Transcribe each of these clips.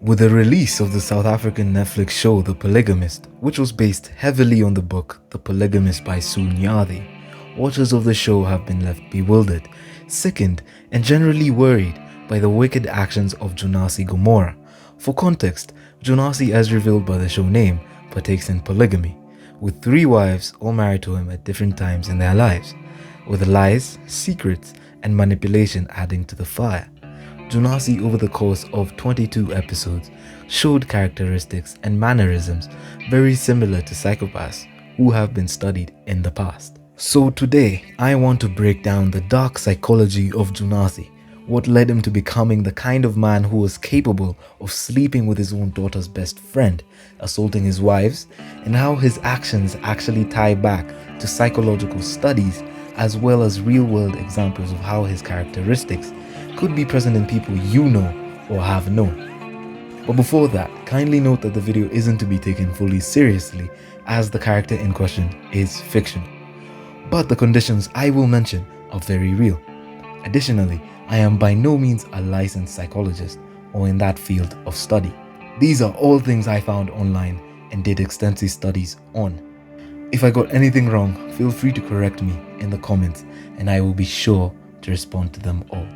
With the release of the South African Netflix show The Polygamist, which was based heavily on the book The Polygamist by Sue Nyathi, watchers of the show have been left bewildered, sickened, and generally worried by the wicked actions of Jonasi Gomora. For context, Jonasi, as revealed by the show name, partakes in polygamy, with 3 wives all married to him at different times in their lives, with lies, secrets, and manipulation adding to the fire. Jonasi, over the course of 22 episodes, showed characteristics and mannerisms very similar to psychopaths who have been studied in the past. So today, I want to break down the dark psychology of Jonasi, what led him to becoming the kind of man who was capable of sleeping with his own daughter's best friend, assaulting his wives, and how his actions actually tie back to psychological studies as well as real-world examples of how his characteristics could be present in people you know or have known. But before that, kindly note that the video isn't to be taken fully seriously, as the character in question is fictional. But the conditions I will mention are very real. Additionally, I am by no means a licensed psychologist or in that field of study. These are all things I found online and did extensive studies on. If I got anything wrong, feel free to correct me in the comments and I will be sure to respond to them all.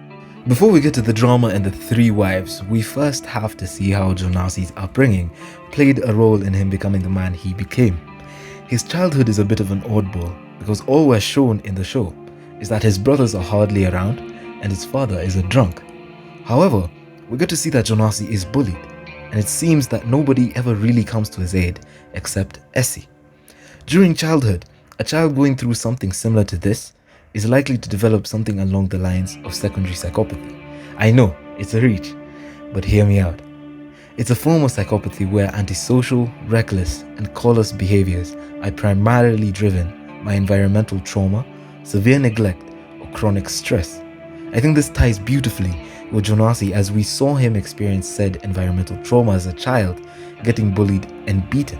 Before we get to the drama and the 3 wives, we first have to see how Jonasi's upbringing played a role in him becoming the man he became. His childhood is a bit of an oddball because all we're shown in the show is that his brothers are hardly around and his father is a drunk. However, we get to see that Jonasi is bullied, and it seems that nobody ever really comes to his aid except Essie. During childhood, a child going through something similar to this is likely to develop something along the lines of secondary psychopathy. I know, it's a reach, but hear me out. It's a form of psychopathy where antisocial, reckless, and callous behaviors are primarily driven by environmental trauma, severe neglect, or chronic stress. I think this ties beautifully with Jonasi, as we saw him experience said environmental trauma as a child, getting bullied and beaten,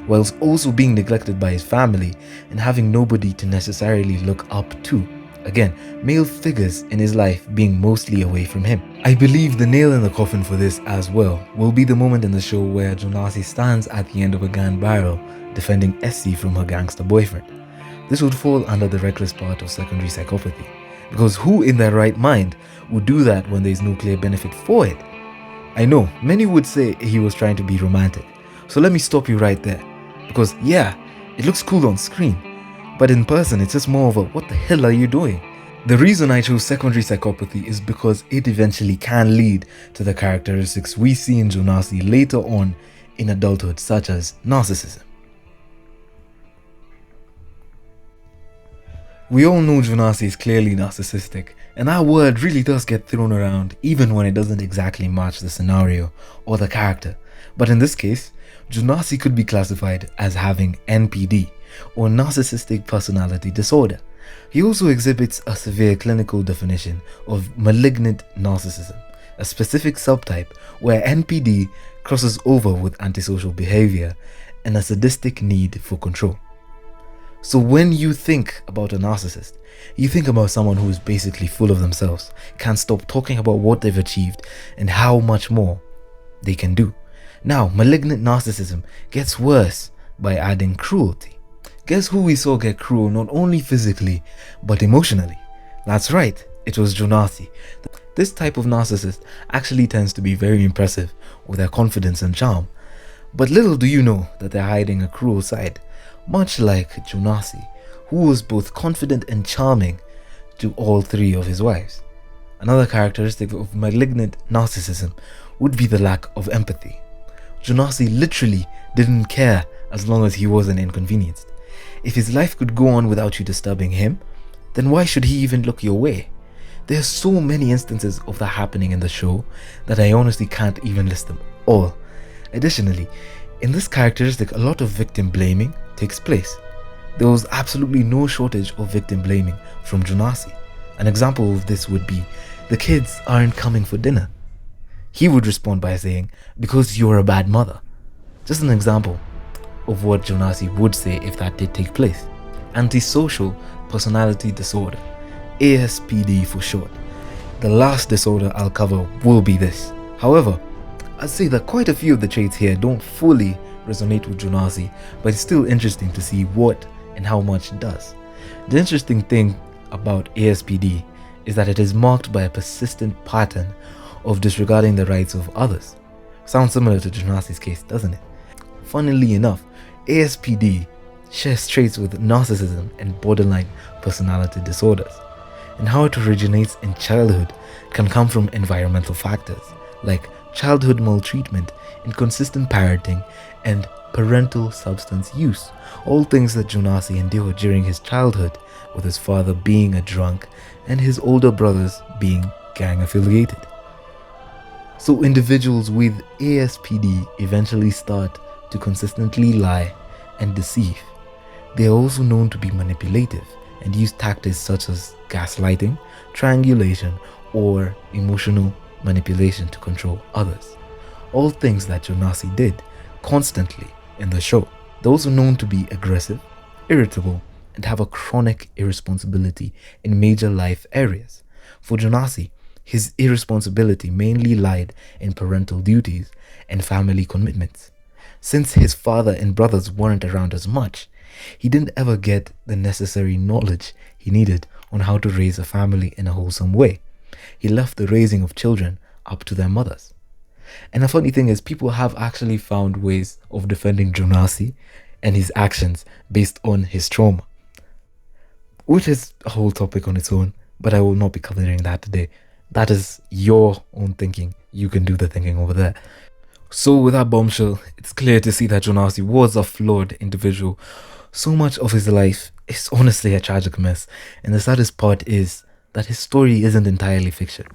whilst also being neglected by his family and having nobody to necessarily look up to. Again, male figures in his life being mostly away from him. I believe the nail in the coffin for this as well will be the moment in the show where Jonasi stands at the end of a gun barrel defending Essie from her gangster boyfriend. This would fall under the reckless part of secondary psychopathy, because who in their right mind would do that when there is no clear benefit for it? I know, many would say he was trying to be romantic, so let me stop you right there. Because yeah, it looks cool on screen, but in person it's just more of a what the hell are you doing? The reason I chose secondary psychopathy is because it eventually can lead to the characteristics we see in Jonasi later on in adulthood, such as narcissism. We all know Jonasi is clearly narcissistic, and that word really does get thrown around even when it doesn't exactly match the scenario or the character. But in this case, Jonasi could be classified as having NPD, or Narcissistic Personality Disorder. He also exhibits a severe clinical definition of malignant narcissism, a specific subtype where NPD crosses over with antisocial behavior and a sadistic need for control. So when you think about a narcissist, you think about someone who is basically full of themselves, can't stop talking about what they've achieved and how much more they can do. Now, malignant narcissism gets worse by adding cruelty. Guess who we saw get cruel not only physically, but emotionally? That's right, it was Jonasi. This type of narcissist actually tends to be very impressive with their confidence and charm. But little do you know that they're hiding a cruel side, much like Jonasi, who was both confident and charming to all 3 of his wives. Another characteristic of malignant narcissism would be the lack of empathy. Jonasi literally didn't care as long as he wasn't inconvenienced. If his life could go on without you disturbing him, then why should he even look your way? There are so many instances of that happening in the show that I honestly can't even list them all. Additionally, in this characteristic, a lot of victim blaming takes place. There was absolutely no shortage of victim blaming from Jonasi. An example of this would be, the kids aren't coming for dinner. He would respond by saying, because you're a bad mother. Just an example of what Jonasi would say if that did take place. Antisocial Personality Disorder, ASPD for short. The last disorder I'll cover will be this. However, I'd say that quite a few of the traits here don't fully resonate with Jonasi, but it's still interesting to see what and how much it does. The interesting thing about ASPD is that it is marked by a persistent pattern of disregarding the rights of others. Sounds similar to Jonasi's case, doesn't it? Funnily enough, ASPD shares traits with narcissism and borderline personality disorders, and how it originates in childhood can come from environmental factors like childhood maltreatment, inconsistent parenting, and parental substance use, all things that Jonasi endured during his childhood, with his father being a drunk and his older brothers being gang affiliated. So individuals with ASPD eventually start to consistently lie and deceive. They are also known to be manipulative and use tactics such as gaslighting, triangulation, or emotional manipulation to control others. All things that Jonasi did constantly in the show. Those are known to be aggressive, irritable, and have a chronic irresponsibility in major life areas. For Jonasi, his irresponsibility mainly lied in parental duties and family commitments. Since his father and brothers weren't around as much, he didn't ever get the necessary knowledge he needed on how to raise a family in a wholesome way. He left the raising of children up to their mothers. And the funny thing is, people have actually found ways of defending Jonasi and his actions based on his trauma, which is a whole topic on its own, but I will not be covering that today. That is your own thinking. You can do the thinking over there. So with that bombshell, it's clear to see that Jonasi was a flawed individual. So much of his life is honestly a tragic mess, and the saddest part is that his story isn't entirely fiction.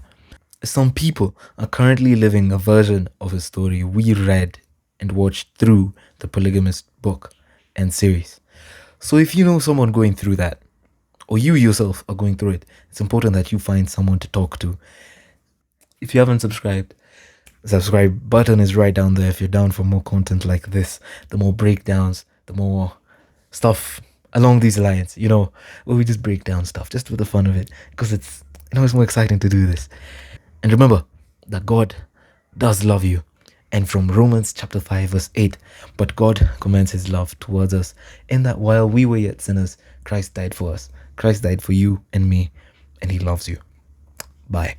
Some people are currently living a version of his story we read and watched through the Polygamist book and series. So if you know someone going through that, or you yourself are going through it, it's important that you find someone to talk to. If you haven't subscribed, the subscribe button is right down there if you're down for more content like this, the more breakdowns, the more stuff along these lines, where we just break down stuff just for the fun of it, because it's more exciting to do this. And remember that God does love you. And from Romans chapter 5 verse 8, but God commends his love towards us in that while we were yet sinners, Christ died for us. Christ died for you and me, and he loves you. Bye.